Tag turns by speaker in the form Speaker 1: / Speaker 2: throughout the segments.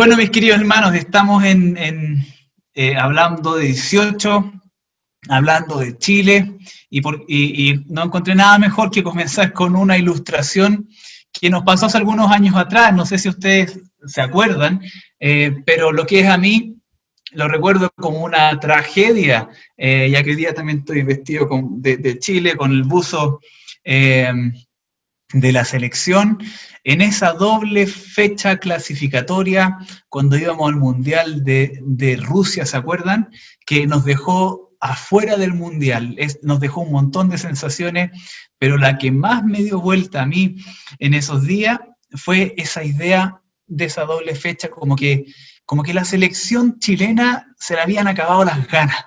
Speaker 1: Bueno, mis queridos hermanos, estamos hablando de 18, hablando de Chile, y no encontré nada mejor que comenzar con una ilustración que nos pasó hace algunos años atrás. No sé si ustedes se acuerdan, pero lo que es a mí, lo recuerdo como una tragedia, ya que hoy día también estoy vestido de Chile con el buzo eh, de la selección en esa doble fecha clasificatoria cuando íbamos al Mundial de Rusia, ¿se acuerdan? Que nos dejó afuera del Mundial, nos dejó un montón de sensaciones, pero la que más me dio vuelta a mí en esos días fue esa idea de esa doble fecha, como que la selección chilena se le habían acabado las ganas.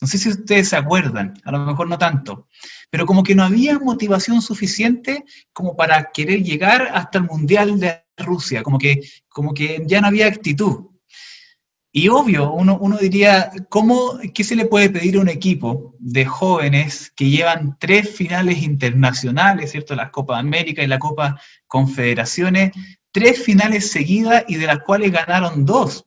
Speaker 1: No sé si ustedes se acuerdan, a lo mejor no tanto, pero como que no había motivación suficiente como para querer llegar hasta el Mundial de Rusia, como que ya no había actitud. Y obvio, uno diría, ¿qué se le puede pedir a un equipo de jóvenes que llevan 3 finales internacionales, ¿cierto? La Copa América y la Copa Confederaciones, 3 finales seguidas y de las cuales ganaron 2.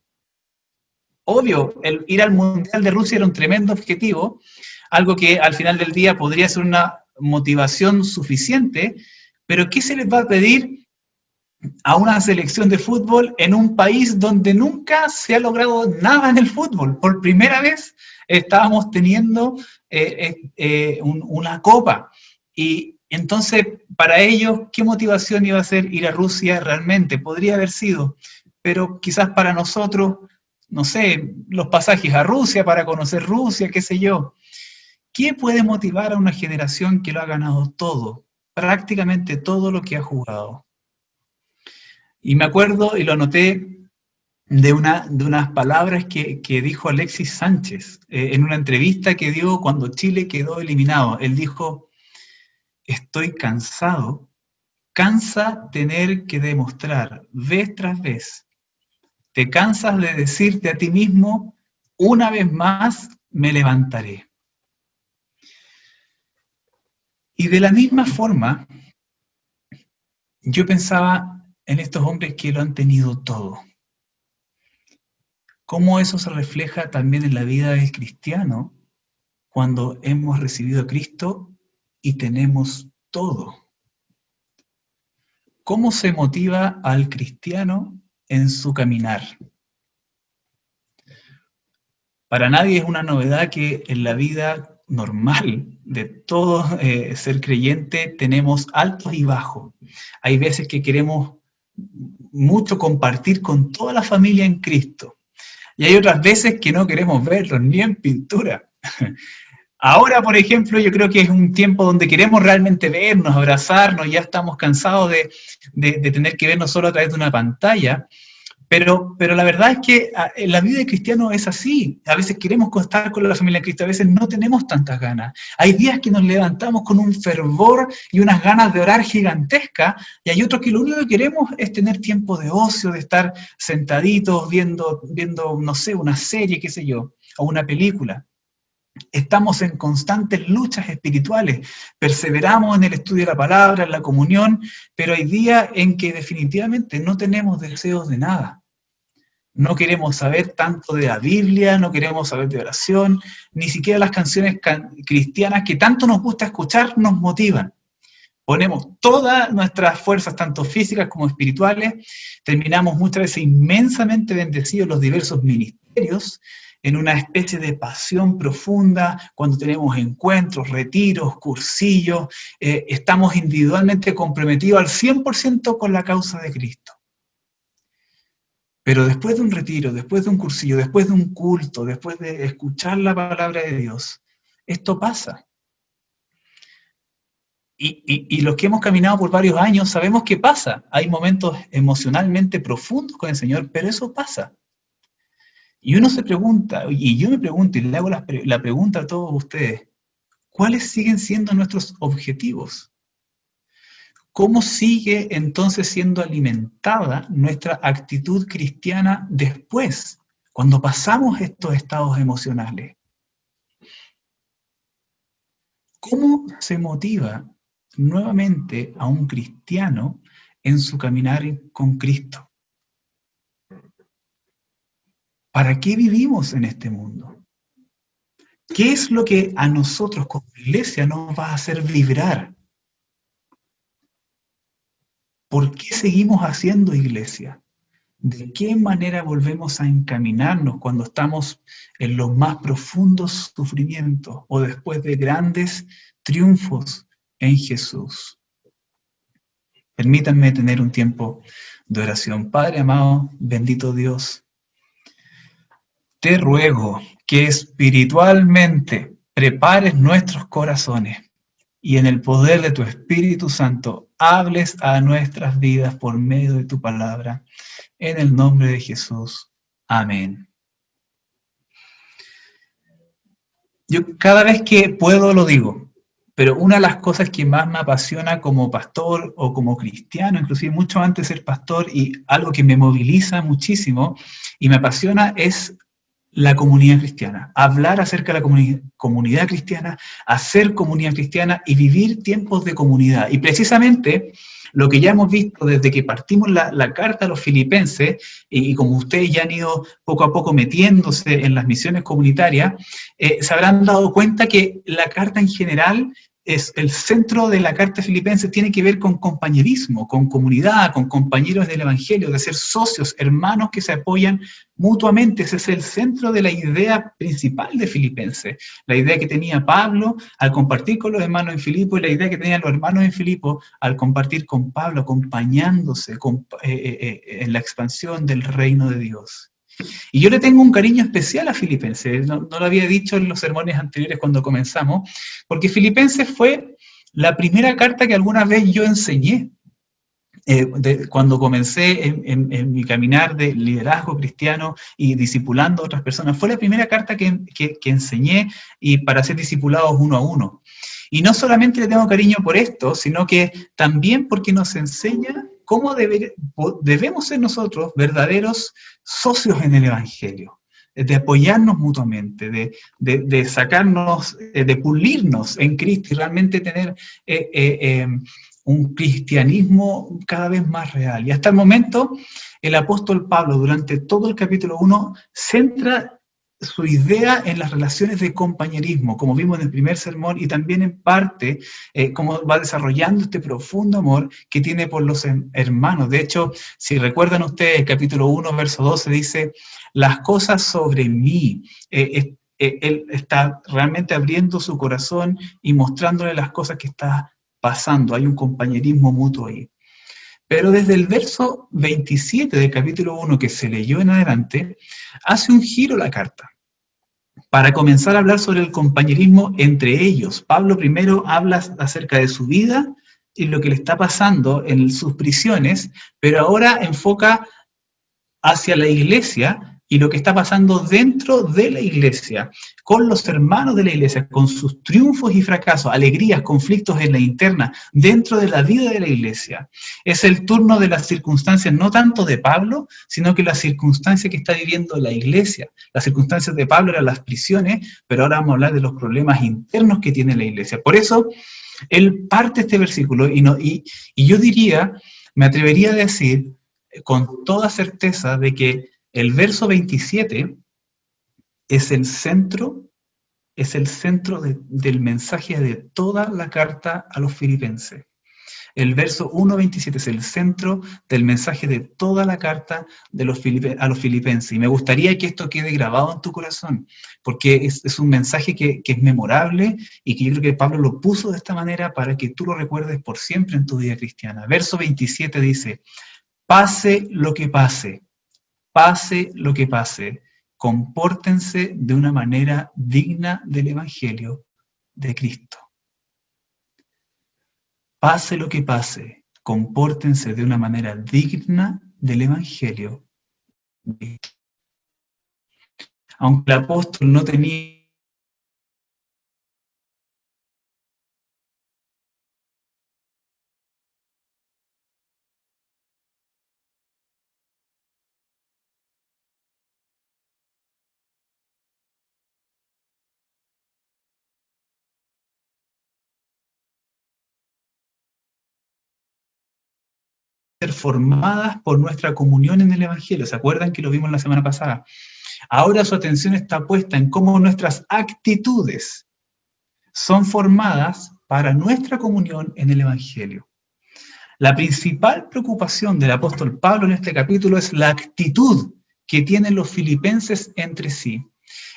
Speaker 1: Obvio, el ir al Mundial de Rusia era un tremendo objetivo, algo que al final del día podría ser una motivación suficiente, pero ¿qué se les va a pedir a una selección de fútbol en un país donde nunca se ha logrado nada en el fútbol? Por primera vez estábamos teniendo una copa. Y entonces, para ellos, ¿qué motivación iba a ser ir a Rusia realmente? Podría haber sido, pero quizás para nosotros, no sé, los pasajes a Rusia para conocer Rusia, qué sé yo. ¿Qué puede motivar a una generación que lo ha ganado todo, prácticamente todo lo que ha jugado? Y me acuerdo, y lo anoté, de unas palabras que dijo Alexis Sánchez en una entrevista que dio cuando Chile quedó eliminado. Él dijo, estoy cansado, cansa tener que demostrar vez tras vez. Te cansas de decirte a ti mismo, una vez más me levantaré. Y de la misma forma, yo pensaba en estos hombres que lo han tenido todo. Cómo eso se refleja también en la vida del cristiano cuando hemos recibido a Cristo y tenemos todo. ¿Cómo se motiva al cristiano en su caminar? Para nadie es una novedad que en la vida normal de todo ser creyente tenemos altos y bajos. Hay veces que queremos mucho compartir con toda la familia en Cristo. Y hay otras veces que no queremos verlos ni en pintura. Ahora, por ejemplo, yo creo que es un tiempo donde queremos realmente vernos, abrazarnos, ya estamos cansados de tener que vernos solo a través de una pantalla, pero la verdad es que la vida de cristiano es así. A veces queremos estar con la familia de Cristo, a veces no tenemos tantas ganas. Hay días que nos levantamos con un fervor y unas ganas de orar gigantescas, y hay otros que lo único que queremos es tener tiempo de ocio, de estar sentaditos viendo no sé, una serie, qué sé yo, o una película. Estamos en constantes luchas espirituales, perseveramos en el estudio de la palabra, en la comunión, pero hay días en que definitivamente no tenemos deseos de nada. No queremos saber tanto de la Biblia, no queremos saber de oración, ni siquiera las canciones cristianas que tanto nos gusta escuchar nos motivan. Ponemos todas nuestras fuerzas, tanto físicas como espirituales, terminamos muchas veces inmensamente bendecidos los diversos ministerios, en una especie de pasión profunda, cuando tenemos encuentros, retiros, cursillos, estamos individualmente comprometidos al 100% con la causa de Cristo. Pero después de un retiro, después de un cursillo, después de un culto, después de escuchar la palabra de Dios, esto pasa. Y los que hemos caminado por varios años sabemos que pasa. Hay momentos emocionalmente profundos con el Señor, pero eso pasa. Y uno se pregunta, y yo me pregunto, y le hago la pregunta a todos ustedes, ¿cuáles siguen siendo nuestros objetivos? ¿Cómo sigue entonces siendo alimentada nuestra actitud cristiana después, cuando pasamos estos estados emocionales? ¿Cómo se motiva nuevamente a un cristiano en su caminar con Cristo? ¿Para qué vivimos en este mundo? ¿Qué es lo que a nosotros como iglesia nos va a hacer vibrar? ¿Por qué seguimos haciendo iglesia? ¿De qué manera volvemos a encaminarnos cuando estamos en los más profundos sufrimientos o después de grandes triunfos en Jesús? Permítanme tener un tiempo de oración. Padre amado, bendito Dios, te ruego que espiritualmente prepares nuestros corazones y en el poder de tu Espíritu Santo hables a nuestras vidas por medio de tu palabra. En el nombre de Jesús. Amén. Yo cada vez que puedo lo digo, pero una de las cosas que más me apasiona como pastor o como cristiano, inclusive mucho antes de ser pastor, y algo que me moviliza muchísimo y me apasiona es la comunidad cristiana, hablar acerca de la comunidad cristiana, hacer comunidad cristiana y vivir tiempos de comunidad. Y precisamente lo que ya hemos visto desde que partimos la carta a los filipenses, y como ustedes ya han ido poco a poco metiéndose en las misiones comunitarias, se habrán dado cuenta que la carta en general es el centro de la carta filipense, tiene que ver con compañerismo, con comunidad, con compañeros del evangelio, de ser socios, hermanos que se apoyan mutuamente. Ese es el centro de la idea principal de Filipenses, la idea que tenía Pablo al compartir con los hermanos en Filipo y la idea que tenían los hermanos en Filipo al compartir con Pablo, acompañándose en la expansión del reino de Dios. Y yo le tengo un cariño especial a Filipenses, no lo había dicho en los sermones anteriores cuando comenzamos, porque Filipenses fue la primera carta que alguna vez yo enseñé. Cuando comencé en mi caminar de liderazgo cristiano y discipulando a otras personas, fue la primera carta que enseñé y para ser discipulados uno a uno. Y no solamente le tengo cariño por esto, sino que también porque nos enseña cómo debemos ser nosotros verdaderos socios en el Evangelio, de apoyarnos mutuamente, de sacarnos, de pulirnos en Cristo y realmente tener un cristianismo cada vez más real. Y hasta el momento, el apóstol Pablo, durante todo el capítulo 1, centra su idea en las relaciones de compañerismo, como vimos en el primer sermón, y también en parte cómo va desarrollando este profundo amor que tiene por los hermanos. De hecho, si recuerdan ustedes, el capítulo 1, verso 12 dice, las cosas sobre mí. Él está realmente abriendo su corazón y mostrándole las cosas que está pasando. Hay un compañerismo mutuo ahí. Pero desde el verso 27 del capítulo 1 que se leyó en adelante, hace un giro la carta para comenzar a hablar sobre el compañerismo entre ellos. Pablo primero habla acerca de su vida y lo que le está pasando en sus prisiones, pero ahora enfoca hacia la iglesia y lo que está pasando dentro de la iglesia, con los hermanos de la iglesia, con sus triunfos y fracasos, alegrías, conflictos en la interna, dentro de la vida de la iglesia. Es el turno de las circunstancias, no tanto de Pablo, sino que las circunstancias que está viviendo la iglesia. Las circunstancias de Pablo eran las prisiones, pero ahora vamos a hablar de los problemas internos que tiene la iglesia. Por eso, él parte este versículo y yo diría, me atrevería a decir con toda certeza de que el verso 27 es el centro del mensaje de toda la carta a los filipenses. El verso 1.27 es el centro del mensaje de toda la carta a los filipenses. Y me gustaría que esto quede grabado en tu corazón, porque es un mensaje que es memorable y que yo creo que Pablo lo puso de esta manera para que tú lo recuerdes por siempre en tu vida cristiana. Verso 27 dice, pase lo que pase, compórtense de una manera digna del Evangelio de Cristo. Pase lo que pase, compórtense de una manera digna del Evangelio de Cristo. Aunque el apóstol no tenía ser formadas por nuestra comunión en el Evangelio. ¿Se acuerdan que lo vimos la semana pasada? Ahora su atención está puesta en cómo nuestras actitudes son formadas para nuestra comunión en el Evangelio. La principal preocupación del apóstol Pablo en este capítulo es la actitud que tienen los filipenses entre sí.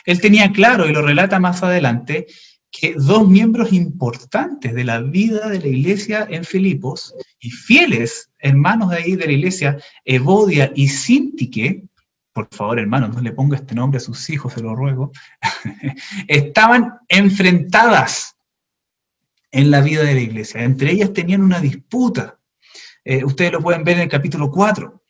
Speaker 1: Él tenía claro, y lo relata más adelante, que dos miembros importantes de la vida de la iglesia en Filipos, y fieles hermanos de ahí de la iglesia, Evodia y Síntique, por favor, hermanos, no le ponga este nombre a sus hijos, se lo ruego, estaban enfrentadas en la vida de la iglesia. Entre ellas tenían una disputa. Ustedes lo pueden ver en el capítulo 4.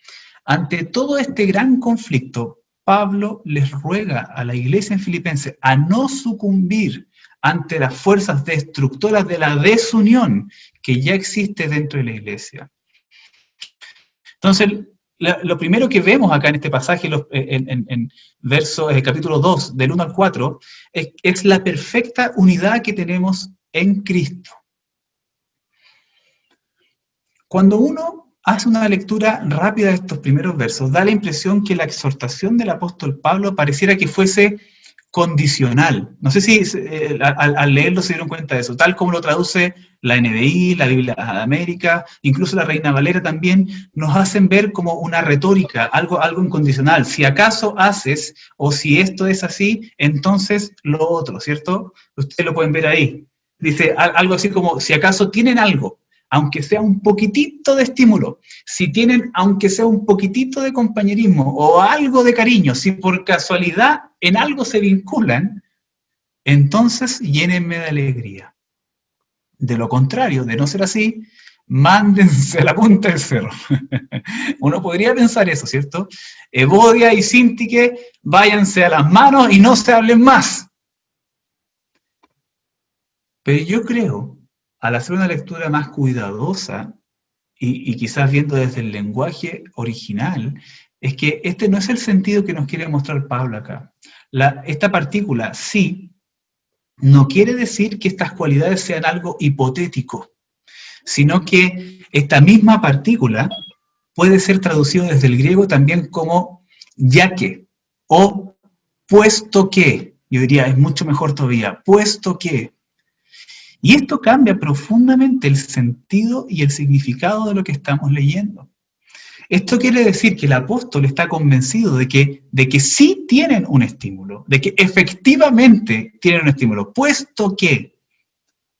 Speaker 1: Ante todo este gran conflicto, Pablo les ruega a la iglesia en Filipenses a no sucumbir ante las fuerzas destructoras de la desunión que ya existe dentro de la iglesia. Entonces, lo primero que vemos acá en este pasaje, en capítulo 2, del 1 al 4, es la perfecta unidad que tenemos en Cristo. Cuando uno hace una lectura rápida de estos primeros versos, da la impresión que la exhortación del apóstol Pablo pareciera que fuese condicional. No sé si al leerlo se dieron cuenta de eso, tal como lo traduce la NBI, la Biblia de América, incluso la Reina Valera también, nos hacen ver como una retórica, algo incondicional. Si acaso haces, o si esto es así, entonces lo otro, ¿cierto? Ustedes lo pueden ver ahí. Dice algo así como, si acaso tienen algo, aunque sea un poquitito de estímulo, si tienen, aunque sea un poquitito de compañerismo o algo de cariño, si por casualidad en algo se vinculan, entonces llénenme de alegría. De lo contrario, de no ser así, mándense a la punta del cerro. Uno podría pensar eso, ¿cierto? Evodia y Síntique, váyanse a las manos y no se hablen más. Pero yo creo, al hacer una lectura más cuidadosa y quizás viendo desde el lenguaje original, es que este no es el sentido que nos quiere mostrar Pablo acá. Esta partícula, sí, no quiere decir que estas cualidades sean algo hipotético, sino que esta misma partícula puede ser traducido desde el griego también como ya que, o puesto que, yo diría, es mucho mejor todavía, puesto que. Y esto cambia profundamente el sentido y el significado de lo que estamos leyendo. Esto quiere decir que el apóstol está convencido de que sí tienen un estímulo, de que efectivamente tienen un estímulo, puesto que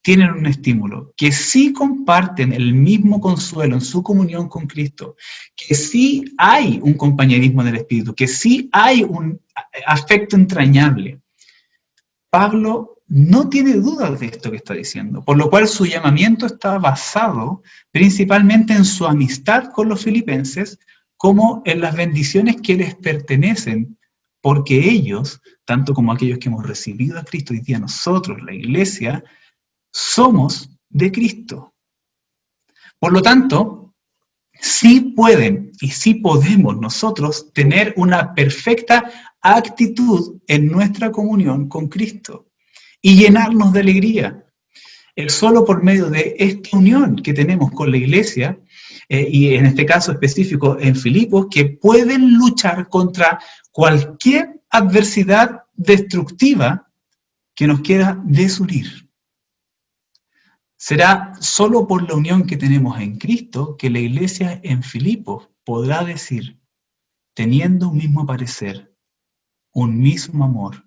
Speaker 1: tienen un estímulo, que sí comparten el mismo consuelo en su comunión con Cristo, que sí hay un compañerismo del Espíritu, que sí hay un afecto entrañable. Pablo no tiene dudas de esto que está diciendo, por lo cual su llamamiento está basado principalmente en su amistad con los filipenses, como en las bendiciones que les pertenecen, porque ellos, tanto como aquellos que hemos recibido a Cristo, hoy día nosotros, la iglesia, somos de Cristo. Por lo tanto, sí pueden y sí podemos nosotros tener una perfecta actitud en nuestra comunión con Cristo y llenarnos de alegría. Es solo por medio de esta unión que tenemos con la iglesia, y en este caso específico en Filipos, que pueden luchar contra cualquier adversidad destructiva que nos quiera desunir. Será solo por la unión que tenemos en Cristo que la iglesia en Filipos podrá decir, teniendo un mismo parecer, un mismo amor,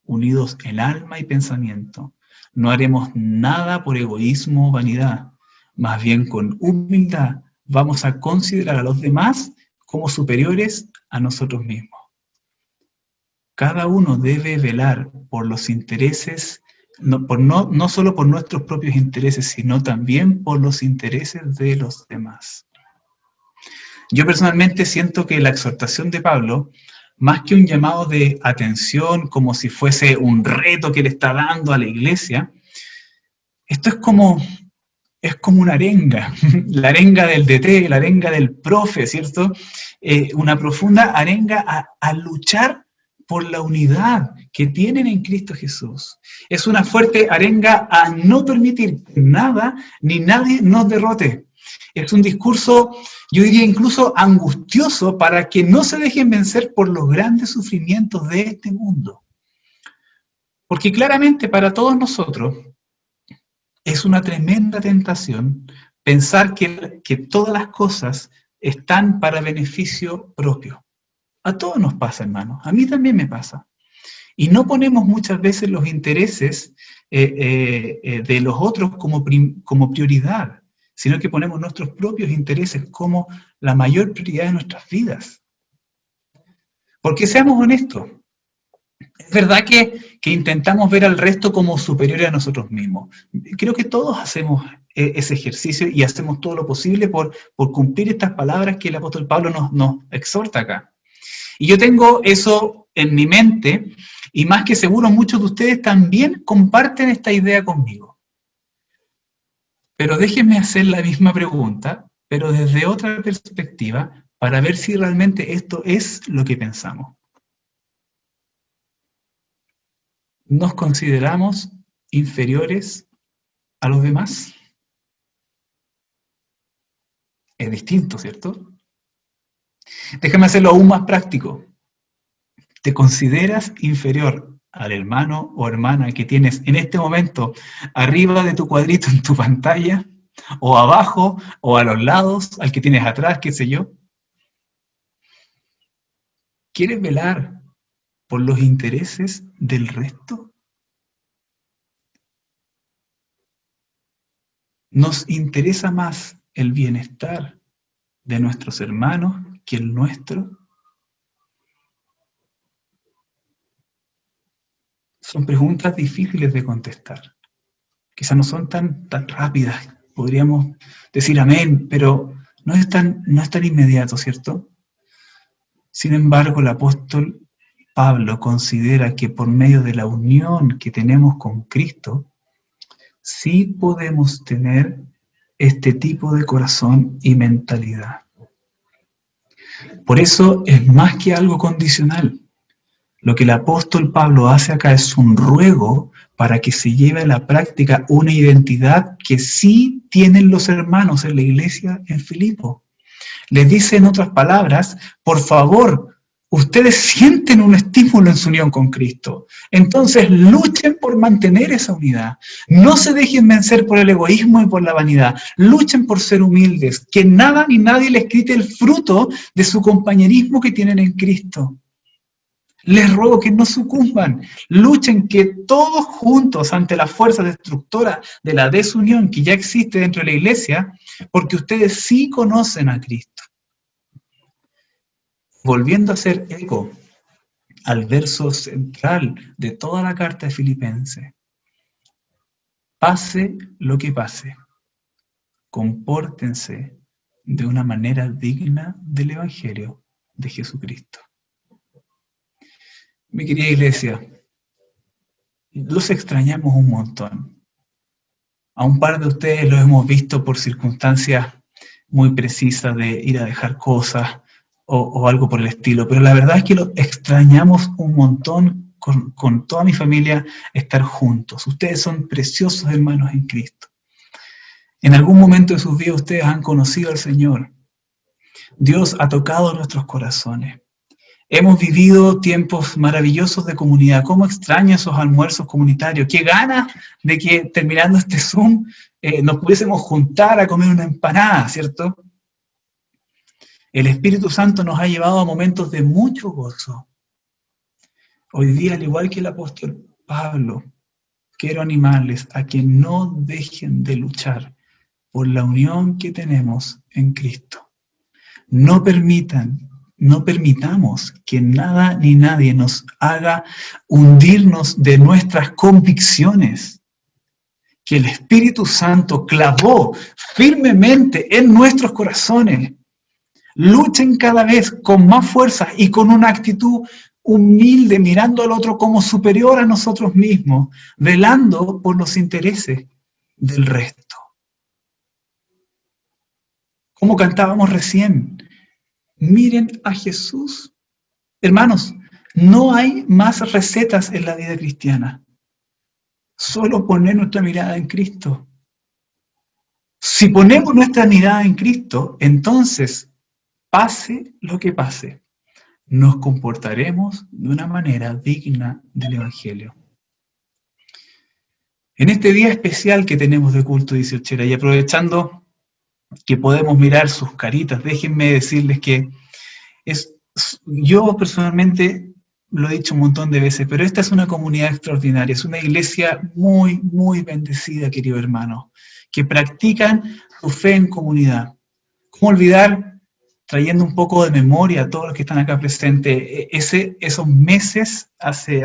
Speaker 1: unidos en alma y pensamiento, no haremos nada por egoísmo o vanidad, más bien con humildad vamos a considerar a los demás como superiores a nosotros mismos. Cada uno debe velar por los intereses, no solo por nuestros propios intereses, sino también por los intereses de los demás. Yo personalmente siento que la exhortación de Pablo, más que un llamado de atención, como si fuese un reto que le está dando a la iglesia, esto es como una arenga, la arenga del DT, la arenga del profe, ¿cierto? Una profunda arenga a luchar por la unidad que tienen en Cristo Jesús. Es una fuerte arenga a no permitir que nada ni nadie nos derrote. Es un discurso yo diría incluso angustioso, para que no se dejen vencer por los grandes sufrimientos de este mundo. Porque claramente para todos nosotros es una tremenda tentación pensar que todas las cosas están para beneficio propio. A todos nos pasa, hermano. A mí también me pasa. Y no ponemos muchas veces los intereses de los otros como prioridad, sino que ponemos nuestros propios intereses como la mayor prioridad de nuestras vidas. Porque seamos honestos, es verdad que intentamos ver al resto como superiores a nosotros mismos. Creo que todos hacemos ese ejercicio y hacemos todo lo posible por cumplir estas palabras que el apóstol Pablo nos exhorta acá. Y yo tengo eso en mi mente, y más que seguro muchos de ustedes también comparten esta idea conmigo. Pero déjenme hacer la misma pregunta, pero desde otra perspectiva, para ver si realmente esto es lo que pensamos. ¿Nos consideramos inferiores a los demás? Es distinto, ¿cierto? Déjame hacerlo aún más práctico. ¿Te consideras inferior al hermano o hermana que tienes en este momento arriba de tu cuadrito en tu pantalla? ¿O abajo? ¿O a los lados? ¿Al que tienes atrás? ¿Qué sé yo? ¿Quieres velar por los intereses del resto? ¿Nos interesa más el bienestar de nuestros hermanos que el nuestro? Son preguntas difíciles de contestar. Quizás no son tan rápidas. Podríamos decir amén, pero no es tan inmediato, ¿cierto? Sin embargo, el apóstol Pablo considera que por medio de la unión que tenemos con Cristo, sí podemos tener este tipo de corazón y mentalidad. Por eso es más que algo condicional. Lo que el apóstol Pablo hace acá es un ruego para que se lleve a la práctica una identidad que sí tienen los hermanos en la iglesia en Filipo. Les dice en otras palabras, por favor, ustedes sienten un estímulo en su unión con Cristo. Entonces luchen por mantener esa unidad. No se dejen vencer por el egoísmo y por la vanidad. Luchen por ser humildes. Que nada ni nadie les quite el fruto de su compañerismo que tienen en Cristo. Les ruego que no sucumban. Luchen que todos juntos ante la fuerza destructora de la desunión que ya existe dentro de la iglesia, porque ustedes sí conocen a Cristo. Volviendo a hacer eco al verso central de toda la carta de Filipenses, pase lo que pase, compórtense de una manera digna del Evangelio de Jesucristo. Mi querida iglesia, los extrañamos un montón. A un par de ustedes los hemos visto por circunstancias muy precisas de ir a dejar cosas o algo por el estilo, pero la verdad es que los extrañamos un montón con toda mi familia estar juntos. Ustedes son preciosos hermanos en Cristo. En algún momento de sus vidas ustedes han conocido al Señor. Dios ha tocado nuestros corazones. Hemos vivido tiempos maravillosos de comunidad. ¿Cómo extraño esos almuerzos comunitarios? ¡Qué ganas de que terminando este Zoom nos pudiésemos juntar a comer una empanada!, ¿cierto? El Espíritu Santo nos ha llevado a momentos de mucho gozo. Hoy día, al igual que el apóstol Pablo, quiero animarles a que no dejen de luchar por la unión que tenemos en Cristo. No permitamos que nada ni nadie nos haga hundirnos de nuestras convicciones que el Espíritu Santo clavó firmemente en nuestros corazones. Luchen cada vez con más fuerza y con una actitud humilde, mirando al otro como superior a nosotros mismos, velando por los intereses del resto. Como cantábamos recién, miren a Jesús. Hermanos, no hay más recetas en la vida cristiana. Solo poner nuestra mirada en Cristo. Si ponemos nuestra mirada en Cristo, entonces, pase lo que pase, nos comportaremos de una manera digna del Evangelio. En este día especial que tenemos de culto 18 y aprovechando que podemos mirar sus caritas, déjenme decirles que yo personalmente lo he dicho un montón de veces, pero esta es una comunidad extraordinaria, es una iglesia muy, muy bendecida, querido hermano, que practican su fe en comunidad. ¿Cómo olvidar, trayendo un poco de memoria a todos los que están acá presentes, esos meses, hace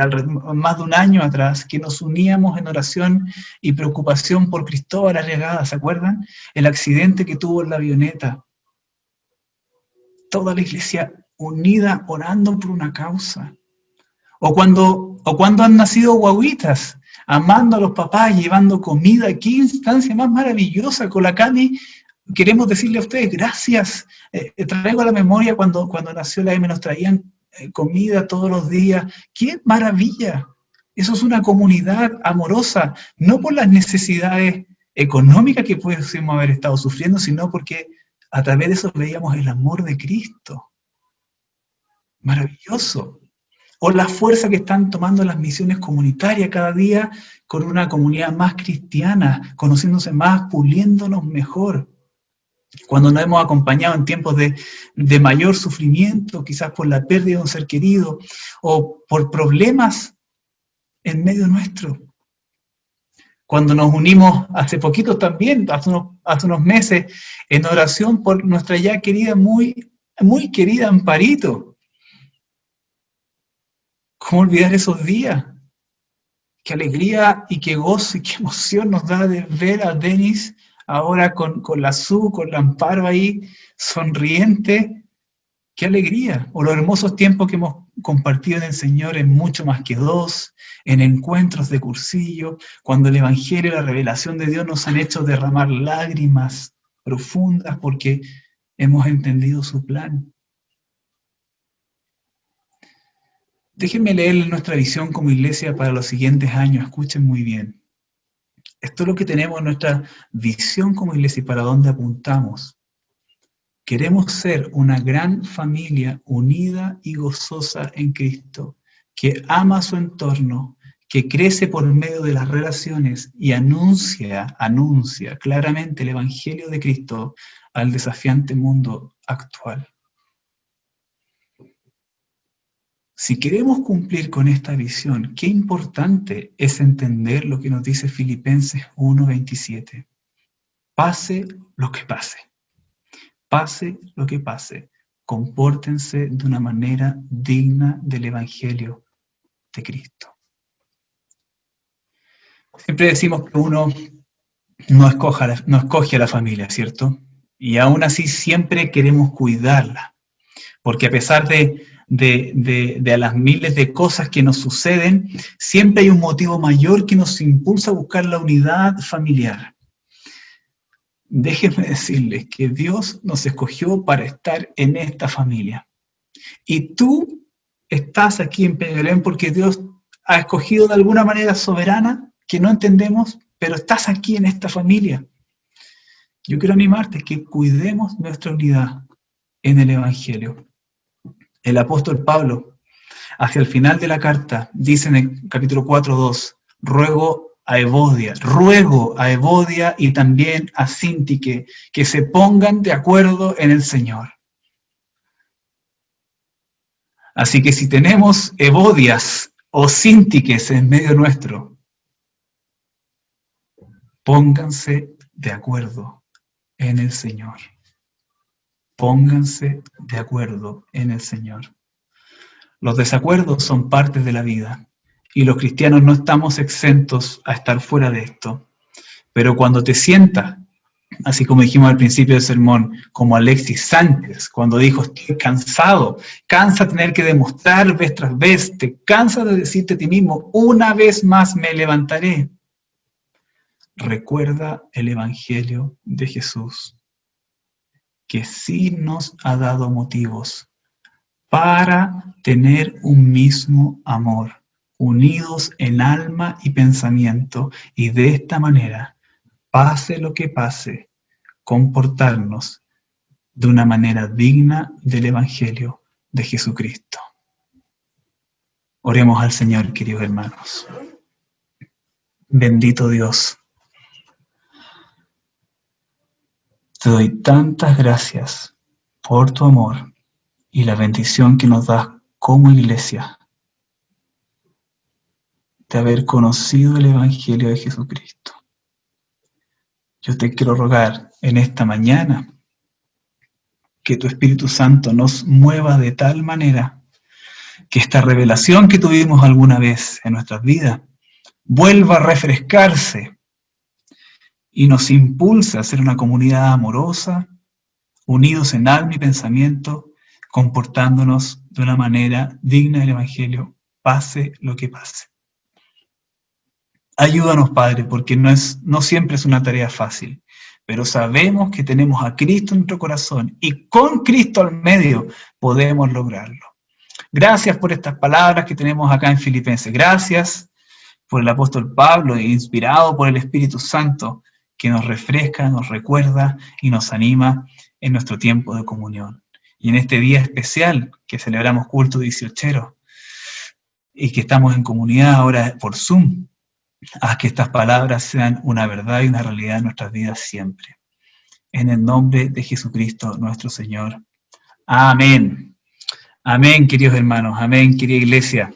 Speaker 1: más de un año atrás, que nos uníamos en oración y preocupación por Cristóbal Arriagada, ¿se acuerdan? El accidente que tuvo en la avioneta. Toda la iglesia unida orando por una causa. O cuando han nacido guaguitas, amando a los papás, llevando comida. ¡Qué instancia más maravillosa! Con la Cami queremos decirle a ustedes gracias. Traigo a la memoria cuando nació la M, nos traían comida todos los días. ¡Qué maravilla! Eso es una comunidad amorosa, no por las necesidades económicas que pudiésemos haber estado sufriendo, sino porque a través de eso veíamos el amor de Cristo. Maravilloso. O la fuerza que están tomando las misiones comunitarias cada día con una comunidad más cristiana, conociéndose más, puliéndonos mejor. Cuando nos hemos acompañado en tiempos de mayor sufrimiento, quizás por la pérdida de un ser querido, o por problemas en medio nuestro. Cuando nos unimos hace poquito también, hace unos meses, en oración por nuestra ya querida, muy, muy querida Amparito. ¿Cómo olvidar esos días? Qué alegría y qué gozo y qué emoción nos da de ver a Denis ahora con la Su, con la Amparo ahí, sonriente. ¡Qué alegría! O los hermosos tiempos que hemos compartido en el Señor en Mucho Más que Dos, en encuentros de cursillo, cuando el Evangelio y la revelación de Dios nos han hecho derramar lágrimas profundas porque hemos entendido su plan. Déjenme leer nuestra visión como iglesia para los siguientes años, escuchen muy bien. Esto es lo que tenemos en nuestra visión como iglesia y para dónde apuntamos. Queremos ser una gran familia unida y gozosa en Cristo, que ama a su entorno, que crece por medio de las relaciones y anuncia claramente el Evangelio de Cristo al desafiante mundo actual. Si queremos cumplir con esta visión, qué importante es entender lo que nos dice Filipenses 1:27. Pase lo que pase. Pase lo que pase. Compórtense de una manera digna del Evangelio de Cristo. Siempre decimos que uno no escoge a la familia, ¿cierto? Y aún así siempre queremos cuidarla. Porque a pesar de las miles de cosas que nos suceden, siempre hay un motivo mayor que nos impulsa a buscar la unidad familiar. Déjenme decirles que Dios nos escogió para estar en esta familia. Y tú estás aquí en Peñalolén porque Dios ha escogido de alguna manera soberana, que no entendemos, pero estás aquí en esta familia. Yo quiero animarte que cuidemos nuestra unidad en el Evangelio. El apóstol Pablo, hacia el final de la carta, dice en el capítulo 4:2, ruego a Evodia y también a Síntique que se pongan de acuerdo en el Señor. Así que si tenemos Evodias o Síntiques en medio nuestro, pónganse de acuerdo en el Señor. Pónganse de acuerdo en el Señor. Los desacuerdos son parte de la vida y los cristianos no estamos exentos a estar fuera de esto. Pero cuando te sientas, así como dijimos al principio del sermón, como Alexis Sánchez, cuando dijo, estoy cansado, cansa tener que demostrar vez tras vez, te cansas de decirte a ti mismo, una vez más me levantaré. Recuerda el Evangelio de Jesús, que sí nos ha dado motivos para tener un mismo amor, unidos en alma y pensamiento, y de esta manera, pase lo que pase, comportarnos de una manera digna del Evangelio de Jesucristo. Oremos al Señor, queridos hermanos. Bendito Dios, te doy tantas gracias por tu amor y la bendición que nos das como iglesia de haber conocido el Evangelio de Jesucristo. Yo te quiero rogar en esta mañana que tu Espíritu Santo nos mueva de tal manera que esta revelación que tuvimos alguna vez en nuestras vidas vuelva a refrescarse y nos impulse a ser una comunidad amorosa, unidos en alma y pensamiento, comportándonos de una manera digna del Evangelio, pase lo que pase. Ayúdanos, Padre, porque no siempre es una tarea fácil, pero sabemos que tenemos a Cristo en nuestro corazón y con Cristo al medio podemos lograrlo. Gracias por estas palabras que tenemos acá en Filipenses. Gracias por el apóstol Pablo, inspirado por el Espíritu Santo, que nos refresca, nos recuerda y nos anima en nuestro tiempo de comunión. Y en este día especial que celebramos culto 18 y que estamos en comunidad ahora por Zoom, haz que estas palabras sean una verdad y una realidad en nuestras vidas siempre. En el nombre de Jesucristo nuestro Señor. Amén. Amén, queridos hermanos. Amén, querida iglesia.